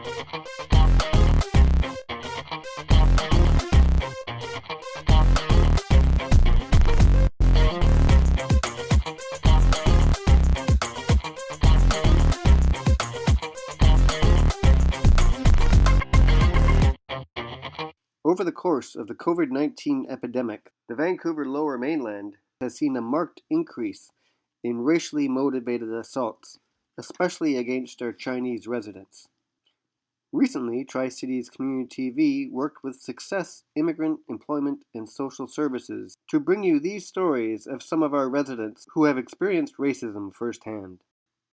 Over the course of the COVID-19 epidemic, the Vancouver Lower Mainland has seen a marked increase in racially motivated assaults, especially against our Chinese residents. Recently, Tri-Cities Community TV worked with Success Immigrant Employment and Social Services to bring you these stories of some of our residents who have experienced racism firsthand.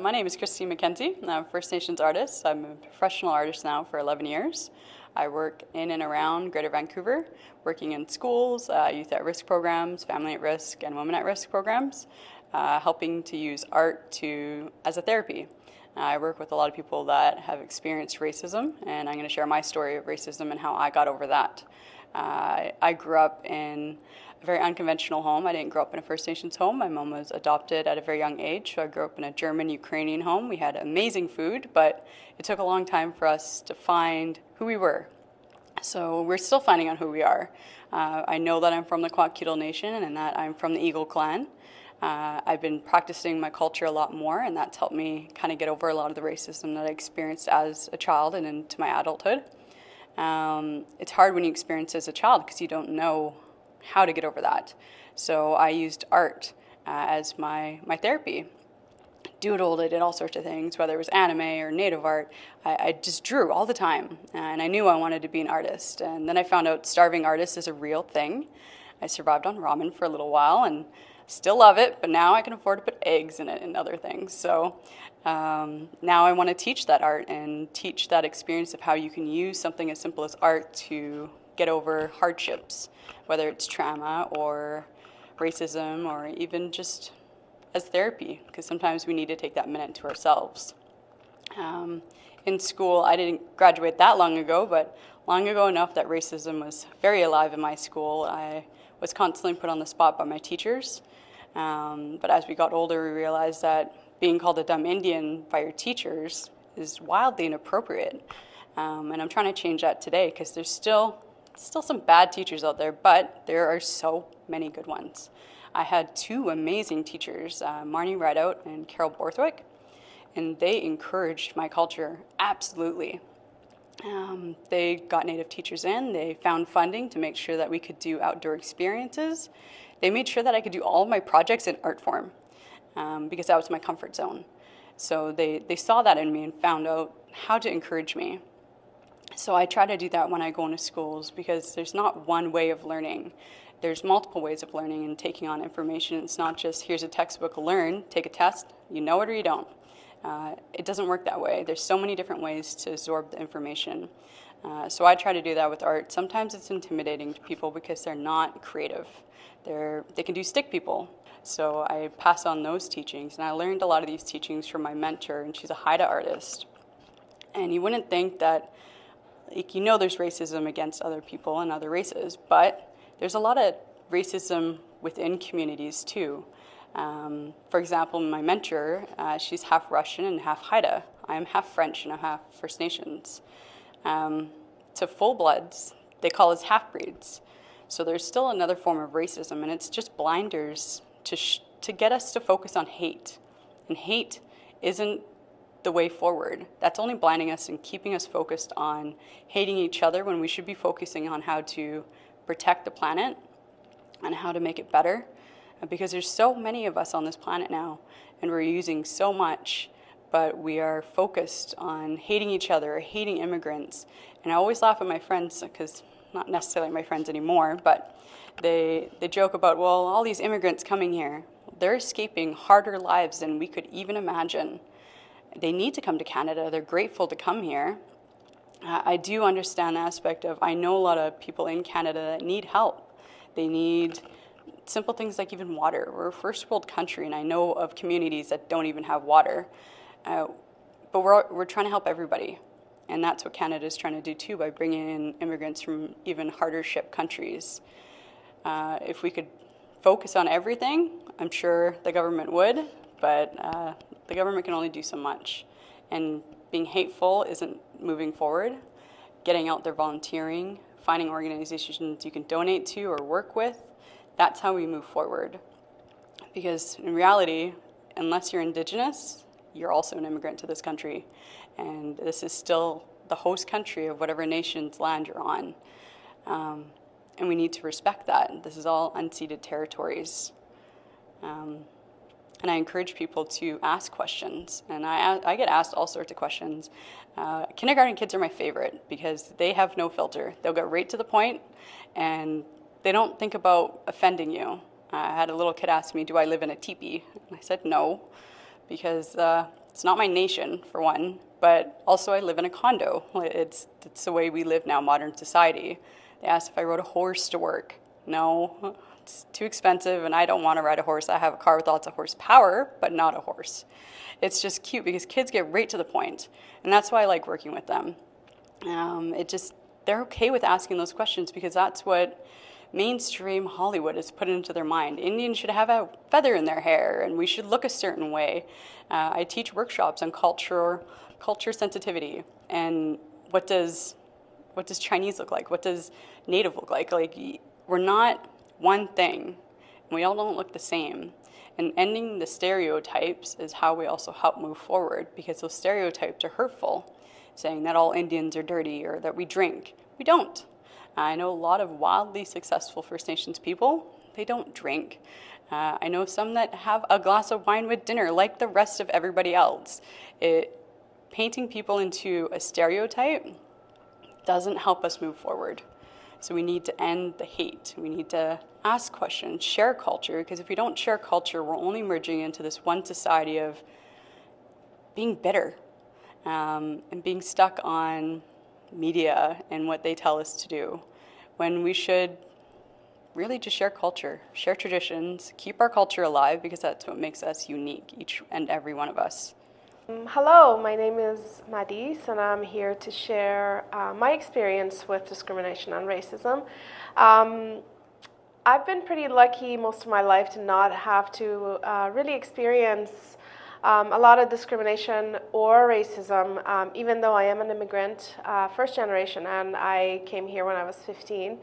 My name is McKenzie. I'm a First Nations artist. I'm a professional artist now for 11 years. I work in and around Greater Vancouver, working in schools, youth at risk programs, family at risk, and women at risk programs, helping to use art as a therapy. I work with a lot of people that have experienced racism, and I'm going to share my story of racism and how I got over that. I grew up in a very unconventional home. I didn't grow up in a First Nations home. My mom was adopted at a very young age, so I grew up in a German-Ukrainian home. We had amazing food, but it took a long time for us to find who we were. So we're still finding out who we are. I know that I'm from the Kwakiutl Nation and that I'm from the Eagle Clan. I've been practicing my culture a lot more, and that's helped me kind of get over a lot of the racism that I experienced as a child and into my adulthood. It's hard when you experience it as a child because you don't know how to get over that. So I used art as my therapy. Doodled, I did all sorts of things, whether it was anime or native art. I just drew all the time, and I knew I wanted to be an artist. And then I found out starving artists is a real thing. I survived on ramen for a little while and still love it, but now I can afford to put eggs in it and other things. So now I want to teach that art and teach that experience of how you can use something as simple as art to get over hardships, whether it's trauma or racism or even just as therapy, because sometimes we need to take that minute to ourselves. In school, I didn't graduate that long ago, but long ago enough that racism was very alive in my school. I was constantly put on the spot by my teachers. But as we got older, we realized that being called a dumb Indian by your teachers is wildly inappropriate. And I'm trying to change that today because there's still some bad teachers out there, but there are so many good ones. I had two amazing teachers, Marnie Rideout and Carol Borthwick, and they encouraged my culture, absolutely. They got Native teachers in, they found funding to make sure that we could do outdoor experiences. They made sure that I could do all of my projects in art form because that was my comfort zone. So they saw that in me and found out how to encourage me. So I try to do that when I go into schools because there's not one way of learning. There's multiple ways of learning and taking on information. It's not just here's a textbook, learn, take a test, you know it or you don't. It doesn't work that way. There's so many different ways to absorb the information. So I try to do that with art. Sometimes it's intimidating to people because they're not creative. They can do stick people. So I pass on those teachings, and I learned a lot of these teachings from my mentor, and she's a Haida artist. And you wouldn't think that, there's racism against other people and other races, but there's a lot of racism within communities too. For example, my mentor, she's half Russian and half Haida. I'm half French and I'm half First Nations. To full-bloods, they call us half-breeds. So there's still another form of racism, and it's just blinders to get us to focus on hate. And hate isn't the way forward. That's only blinding us and keeping us focused on hating each other when we should be focusing on how to protect the planet and how to make it better, because there's so many of us on this planet now and we're using so much, but we are focused on hating each other or hating immigrants. And I always laugh at my friends, because not necessarily my friends anymore, but they joke about, well, all these immigrants coming here, they're escaping harder lives than we could even imagine. They need to come to Canada. They're grateful to come here. I do understand the aspect of, I know a lot of people in Canada that need help. They need simple things like even water. We're a first world country, and I know of communities that don't even have water. But we're trying to help everybody. And that's what Canada is trying to do too, by bringing in immigrants from even harder ship countries. If we could focus on everything, I'm sure the government would, but the government can only do so much. And being hateful isn't moving forward. Getting out there volunteering, finding organizations you can donate to or work with, that's how we move forward. Because in reality, unless you're Indigenous, you're also an immigrant to this country. And this is still the host country of whatever nation's land you're on. And we need to respect that. This is all unceded territories. And I encourage people to ask questions. And I get asked all sorts of questions. Kindergarten kids are my favorite because they have no filter. They'll get right to the point, and they don't think about offending you. I had a little kid ask me, do I live in a teepee? And I said no, because it's not my nation, for one, but also I live in a condo. It's the way we live now, modern society. They asked if I rode a horse to work. No, it's too expensive, and I don't want to ride a horse. I have a car with lots of horsepower, but not a horse. It's just cute because kids get right to the point, and that's why I like working with them. They're okay with asking those questions because that's what mainstream Hollywood has put into their mind. Indians should have a feather in their hair, and we should look a certain way. I teach workshops on culture sensitivity, and what does Chinese look like? What does Native look like? Like, we're not one thing, and we all don't look the same. And ending the stereotypes is how we also help move forward, because those stereotypes are hurtful, saying that all Indians are dirty or that we drink. We don't. I know a lot of wildly successful First Nations people, they don't drink. I know some that have a glass of wine with dinner like the rest of everybody else. Painting people into a stereotype doesn't help us move forward. So we need to end the hate. We need to ask questions, share culture, because if we don't share culture, we're only merging into this one society of being bitter and being stuck on media and what they tell us to do, when we should really just share culture, share traditions, keep our culture alive, because that's what makes us unique, each and every one of us. Hello, my name is Madis, and I'm here to share my experience with discrimination and racism. I've been pretty lucky most of my life to not have to really experience a lot of discrimination or racism, even though I am an immigrant, first generation, and I came here when I was 15.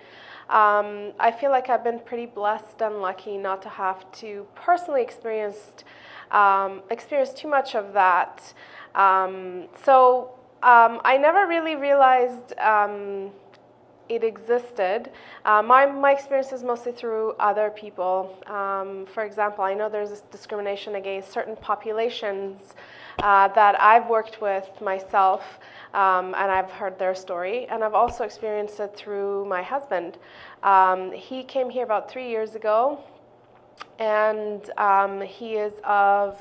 I feel like I've been pretty blessed and lucky not to have to personally experience too much of that. I never really realized it existed. My experience is mostly through other people. For example, I know there's discrimination against certain populations that I've worked with myself, and I've heard their story, and I've also experienced it through my husband. He came here about 3 years ago, and he is of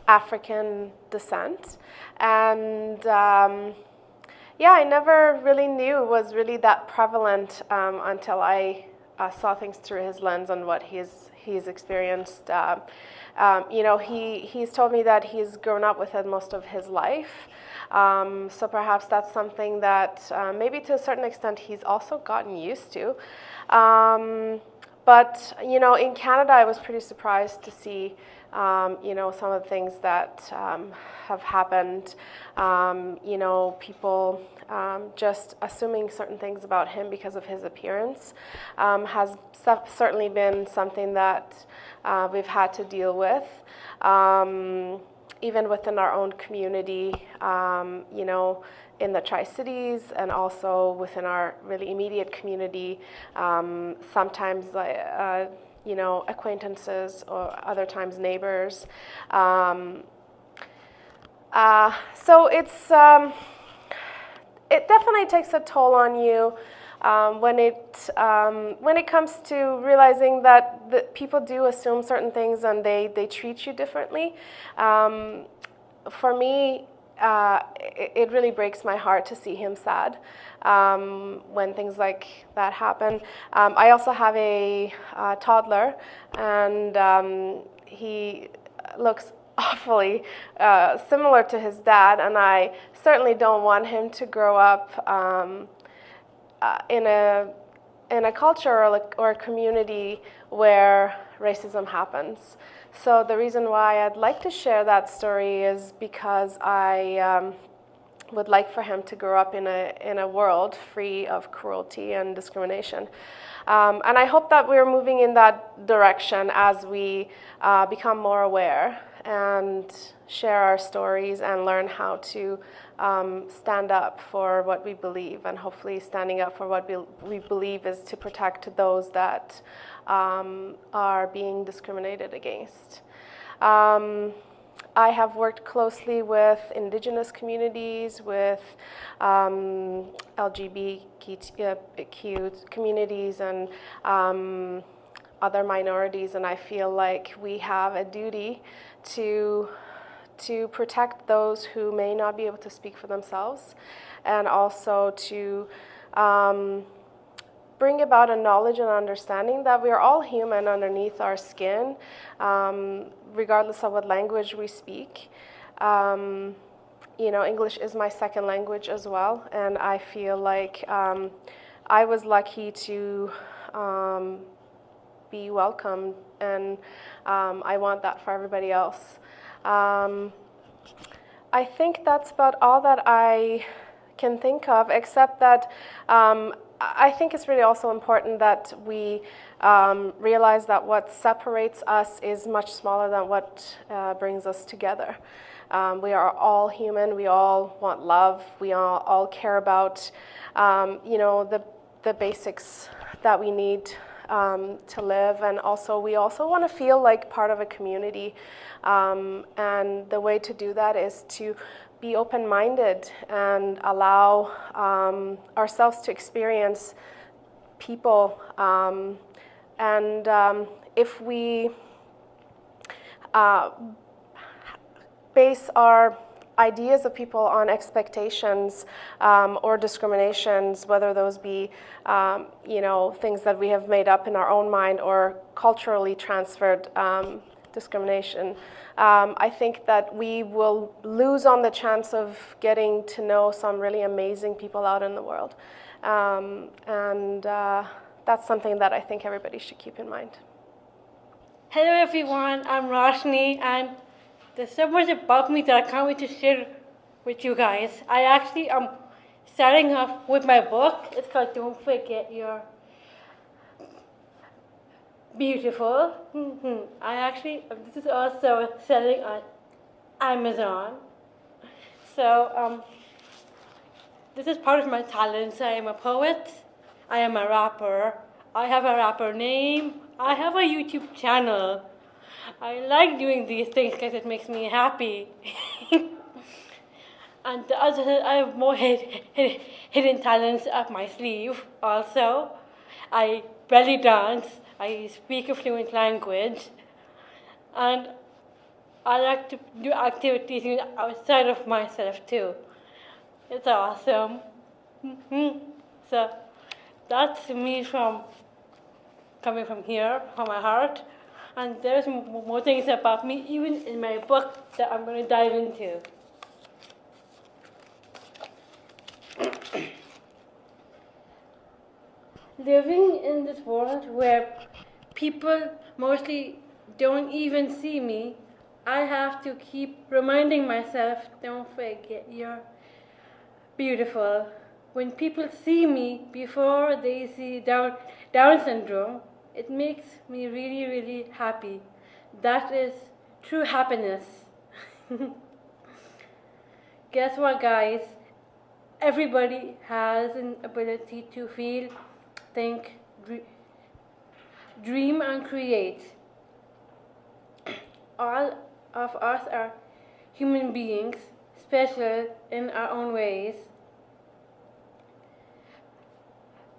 African descent, and I never really knew it was really that prevalent until I saw things through his lens on what he's experienced. He's told me that he's grown up with it most of his life. So perhaps that's something that maybe to a certain extent he's also gotten used to. But in Canada, I was pretty surprised to see, some of the things that have happened. People just assuming certain things about him because of his appearance has certainly been something that we've had to deal with. Even within our own community, in the Tri-Cities, and also within our really immediate community, sometimes acquaintances, or other times neighbors. So it definitely takes a toll on you when it comes to realizing that people do assume certain things and they treat you differently. For me, it really breaks my heart to see him sad when things like that happen. I also have a toddler, and he looks awfully similar to his dad, and I certainly don't want him to grow up in a culture or a community where racism happens. So the reason why I'd like to share that story is because I would like for him to grow up in a world free of cruelty and discrimination. And I hope that we're moving in that direction as we become more aware and share our stories and learn how to stand up for what we believe. And hopefully standing up for what we believe is to protect those that are being discriminated against. I have worked closely with Indigenous communities, with LGBTQ communities, and other minorities, and I feel like we have a duty to protect those who may not be able to speak for themselves, and also to bring about a knowledge and understanding that we are all human underneath our skin, regardless of what language we speak. English is my second language as well, and I feel like I was lucky to be welcomed, and I want that for everybody else. I think that's about all that I can think of, except that I think it's really also important that we realize that what separates us is much smaller than what brings us together. We are all human. We all want love. We all care about, the basics that we need to live, and we also want to feel like part of a community. And the way to do that is to be open-minded and allow ourselves to experience people. If we base our ideas of people on expectations or discriminations, whether those be things that we have made up in our own mind or culturally transferred discrimination, I think that we will lose on the chance of getting to know some really amazing people out in the world. That's something that I think everybody should keep in mind. Hello everyone, I'm Roshani, and there's so much about me that I can't wait to share with you guys. I actually am starting off with my book. It's called Don't Forget You're Beautiful. This is also selling on Amazon. So this is part of my talents. I am a poet, I am a rapper, I have a rapper name, I have a YouTube channel. I like doing these things because it makes me happy. And I have more hidden talents up my sleeve also. I belly dance, I speak a fluent language, and I like to do activities outside of myself too. It's awesome. So that's me coming from here, from my heart. And there's more things about me, even in my book, that I'm going to dive into. Living in this world where people mostly don't even see me, I have to keep reminding myself, don't forget you're beautiful. When people see me before they see Down syndrome, it makes me really, really happy. That is true happiness. Guess what, guys? Everybody has an ability to feel, think, dream, and create. All of us are human beings, special in our own ways.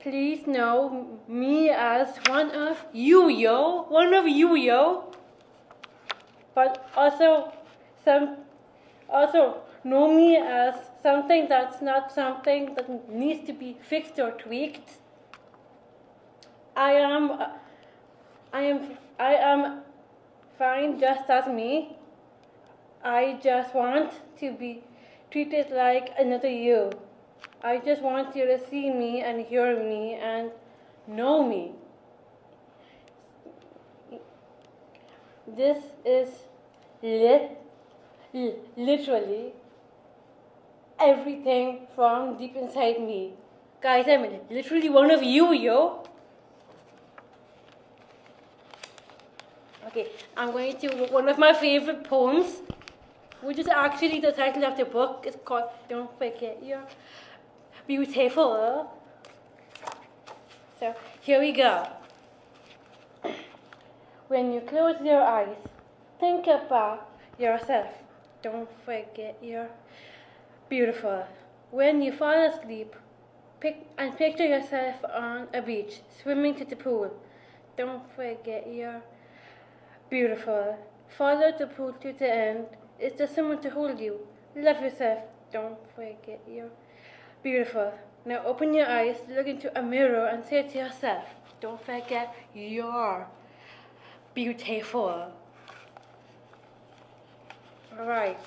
Please know me as one of you, yo. But also know me as something that's not something that needs to be fixed or tweaked. I am fine just as me. I just want to be treated like another you. I just want you to see me and hear me and know me. This is literally everything from deep inside me. Guys, I'm literally one of you, yo. Okay, I'm going to one of my favorite poems, which is actually the title of the book. It's called Don't Forget You're Beautiful. So here we go. When you close your eyes, think about yourself. Don't forget you're beautiful. When you fall asleep, picture yourself on a beach, swimming to the pool. Don't forget you're beautiful. Follow the pool to the end. Is there someone to hold you? Love yourself. Don't forget you're beautiful. Now open your eyes, look into a mirror and say to yourself, don't forget you're beautiful. Alright.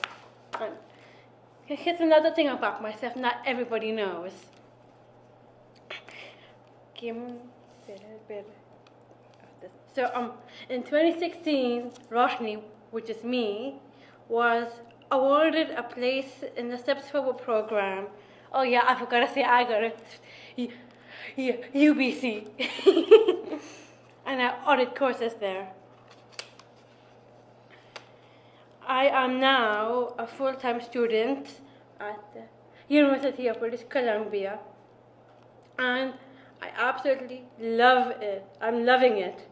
And here's another thing about myself not everybody knows. Give me a bit of this. So in 2016, Roshani, which is me, was awarded a place in the Steps Forward program. Oh yeah, I forgot to say I got it. UBC. And I audit courses there. I am now a full-time student at the University of British Columbia, and I absolutely love it. I'm loving it.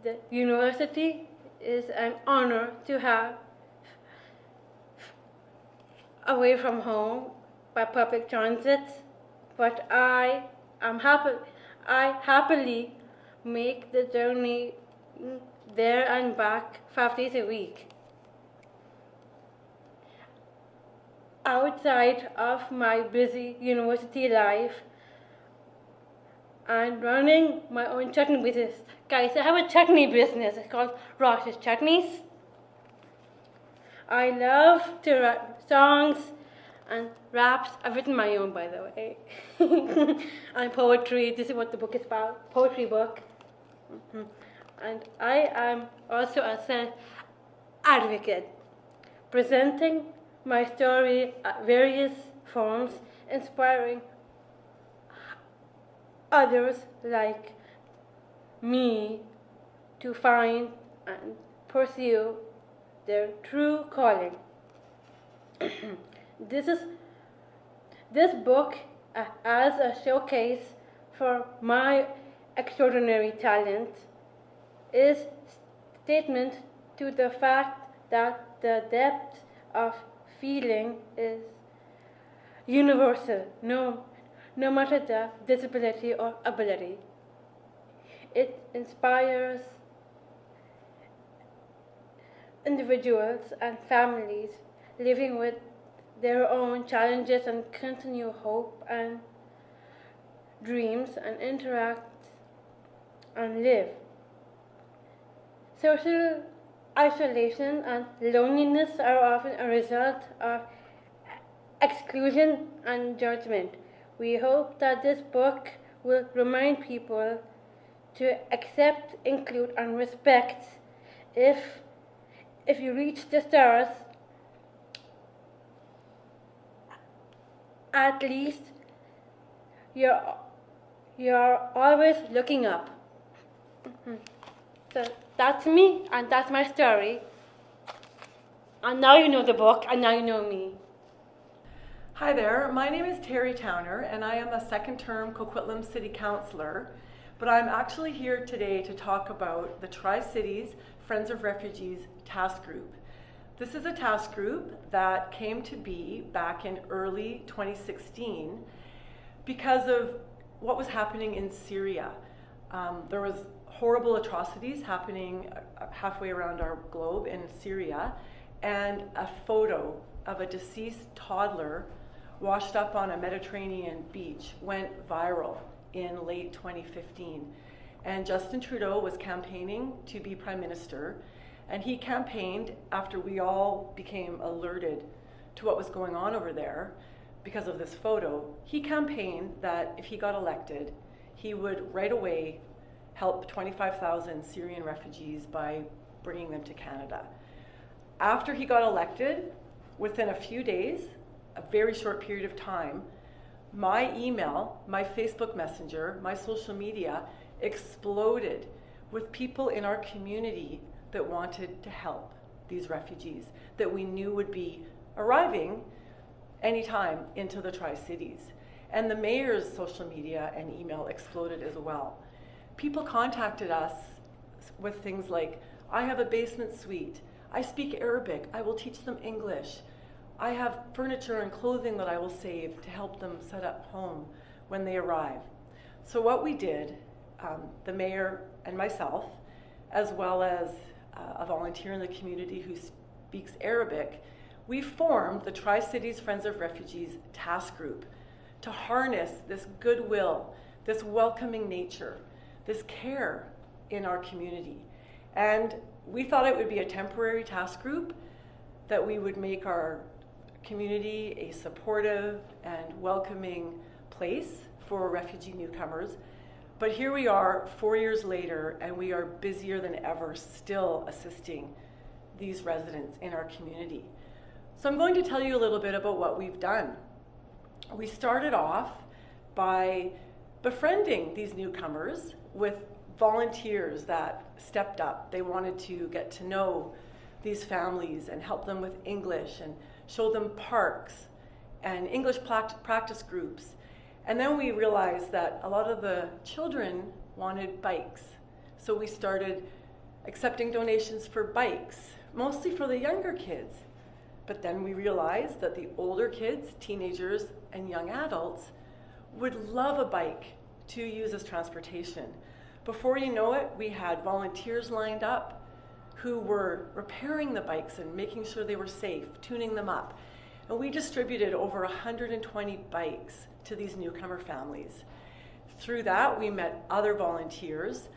The university is an honor to have away from home by public transit, but I happily make the journey there and back 5 days a week. Outside of my busy university life and running my own chutney business. Guys, I have a chutney business. It's called Rosh's Chutneys. I love to write songs and raps. I've written my own, by the way. And poetry. This is what the book is about. Poetry book. And I am also a self-advocate, presenting my story at various forms, inspiring others like me to find and pursue their true calling. This book as a showcase for my extraordinary talent is statement to the fact that the depth of feeling is universal, no matter the disability or ability. It inspires individuals and families living with their own challenges and continue hope and dreams and interact and live. Social isolation and loneliness are often a result of exclusion and judgment. We hope that this book will remind people to accept, include, and respect. If you reach the stars, at least you're always looking up. So that's me, and that's my story. And now you know the book, and now you know me. Hi there, my name is Terry Towner, and I am a second-term Coquitlam City Councillor, but I'm actually here today to talk about the Tri-Cities Friends of Refugees Task Group. This is a task group that came to be back in early 2016 because of what was happening in Syria. There was horrible atrocities happening halfway around our globe in Syria, and a photo of a deceased toddler washed up on a Mediterranean beach went viral in late 2015. And Justin Trudeau was campaigning to be Prime Minister, and he campaigned after we all became alerted to what was going on over there because of this photo. He campaigned that if he got elected, he would right away help 25,000 Syrian refugees by bringing them to Canada. After he got elected, within a few days, a very short period of time, my email, my Facebook Messenger, my social media exploded with people in our community that wanted to help these refugees that we knew would be arriving anytime into the Tri-Cities. And the mayor's social media and email exploded as well. People contacted us with things like, I have a basement suite, I speak Arabic, I will teach them English, I have furniture and clothing that I will save to help them set up home when they arrive. So what we did, the mayor and myself, as well as a volunteer in the community who speaks Arabic, we formed the Tri-Cities Friends of Refugees task group to harness this goodwill, this welcoming nature, this care in our community. And we thought it would be a temporary task group, that we would make our community a supportive and welcoming place for refugee newcomers. But here we are 4 years later, and we are busier than ever still assisting these residents in our community. So I'm going to tell you a little bit about what we've done. We started off by befriending these newcomers with volunteers that stepped up. They wanted to get to know these families and help them with English and show them parks and English practice groups. And then we realized that a lot of the children wanted bikes. So we started accepting donations for bikes, mostly for the younger kids. But then we realized that the older kids, teenagers, and young adults would love a bike to use as transportation. Before you know it, we had volunteers lined up who were repairing the bikes and making sure they were safe, tuning them up. And we distributed over 120 bikes to these newcomer families. Through that, we met other volunteers,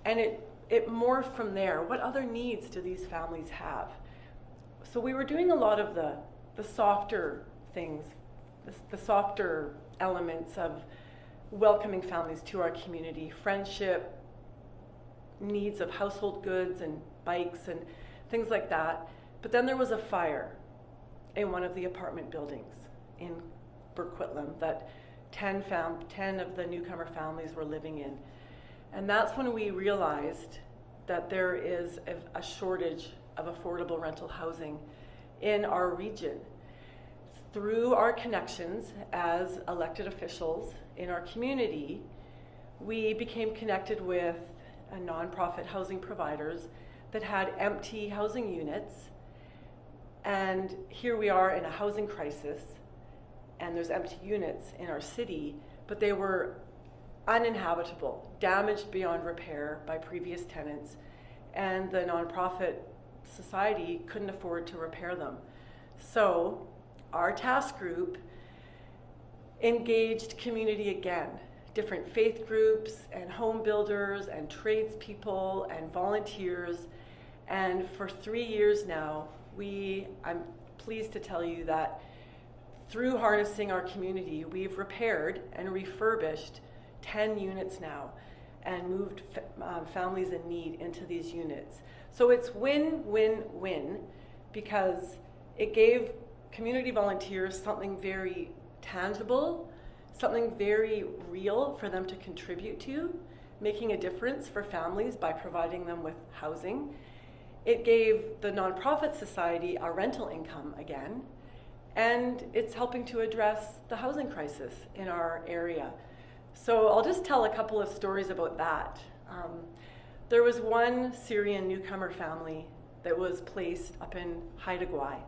and it morphed from there. What other needs do these families have? So we were doing a lot of the softer things, the softer elements of welcoming families to our community, friendship, needs of household goods and bikes and things like that. But then there was a fire in one of the apartment buildings in Burquitlam that 10 of the newcomer families were living in. And that's when we realized that there is a shortage of affordable rental housing in our region. Through our connections as elected officials in our community, we became connected with nonprofit housing providers that had empty housing units. And here we are in a housing crisis, and there's empty units in our city, but they were uninhabitable, damaged beyond repair by previous tenants, and the nonprofit society couldn't afford to repair them. So our task group engaged community again, different faith groups and home builders and tradespeople and volunteers. And for 3 years now, I'm pleased to tell you that through harnessing our community, we've repaired and refurbished 10 units now and moved families in need into these units. So it's win-win-win, because it gave community volunteers something very tangible, something very real for them to contribute to, making a difference for families by providing them with housing. It gave the nonprofit society a rental income again, and it's helping to address the housing crisis in our area. So I'll just tell a couple of stories about that. There was one Syrian newcomer family that was placed up in Haida Gwaii.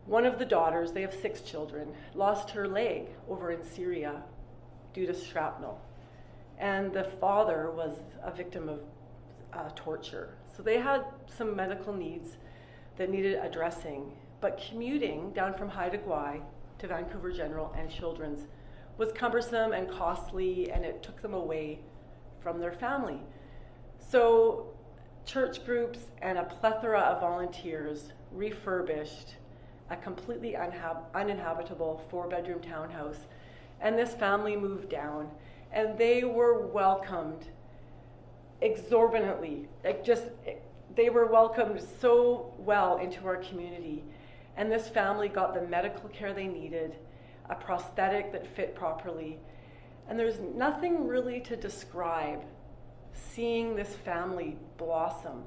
One of the daughters, they have 6 children, lost her leg over in Syria due to shrapnel. And the father was a victim of torture. So they had some medical needs that needed addressing. But commuting down from Haida Gwaii to Vancouver General and Children's was cumbersome and costly, and it took them away from their family. So church groups and a plethora of volunteers refurbished a completely uninhabitable 4-bedroom townhouse, and this family moved down, and they were welcomed exorbitantly. They were welcomed so well into our community. And this family got the medical care they needed, a prosthetic that fit properly. And there's nothing really to describe seeing this family blossom.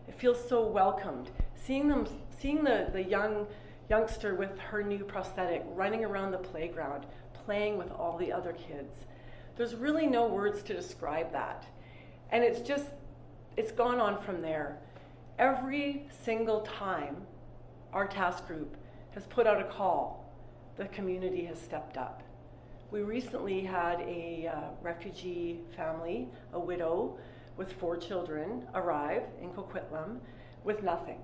It feels so welcomed. Seeing the youngster with her new prosthetic running around the playground, playing with all the other kids. There's really no words to describe that. And it's gone on from there. Every single time our task group has put out a call, the community has stepped up. We recently had a refugee family, a widow with 4 children, arrive in Coquitlam with nothing.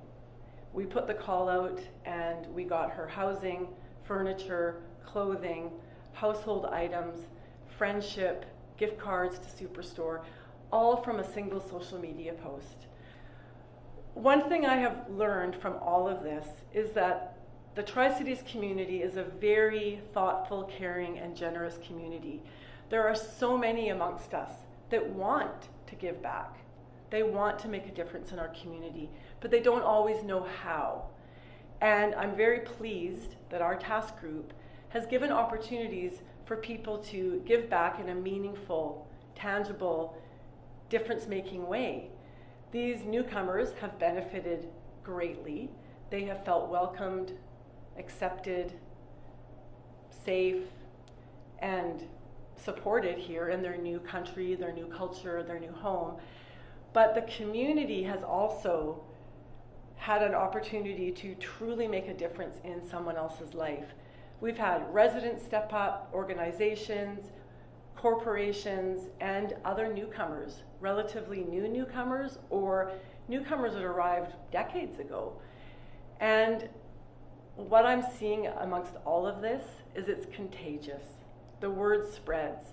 We put the call out and we got her housing, furniture, clothing, household items, friendship, gift cards to Superstore, all from a single social media post. One thing I have learned from all of this is that the Tri-Cities community is a very thoughtful, caring, and generous community. There are so many amongst us that want to give back. They want to make a difference in our community, but they don't always know how. And I'm very pleased that our task group has given opportunities for people to give back in a meaningful, tangible, difference-making way. These newcomers have benefited greatly. They have felt welcomed, accepted, safe, and supported here in their new country, their new culture, their new home. But the community has also had an opportunity to truly make a difference in someone else's life. We've had residents step up, organizations, corporations, and other newcomers, relatively new newcomers or newcomers that arrived decades ago. And what I'm seeing amongst all of this is it's contagious. The word spreads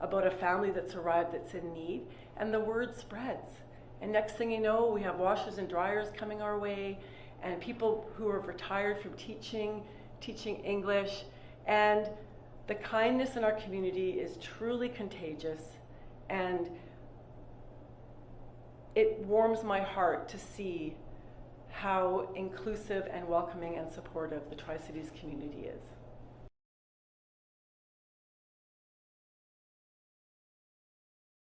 about a family that's arrived that's in need, and the word spreads. And next thing you know, we have washers and dryers coming our way, and people who have retired from teaching English, and the kindness in our community is truly contagious, and it warms my heart to see how inclusive and welcoming and supportive the Tri-Cities community is.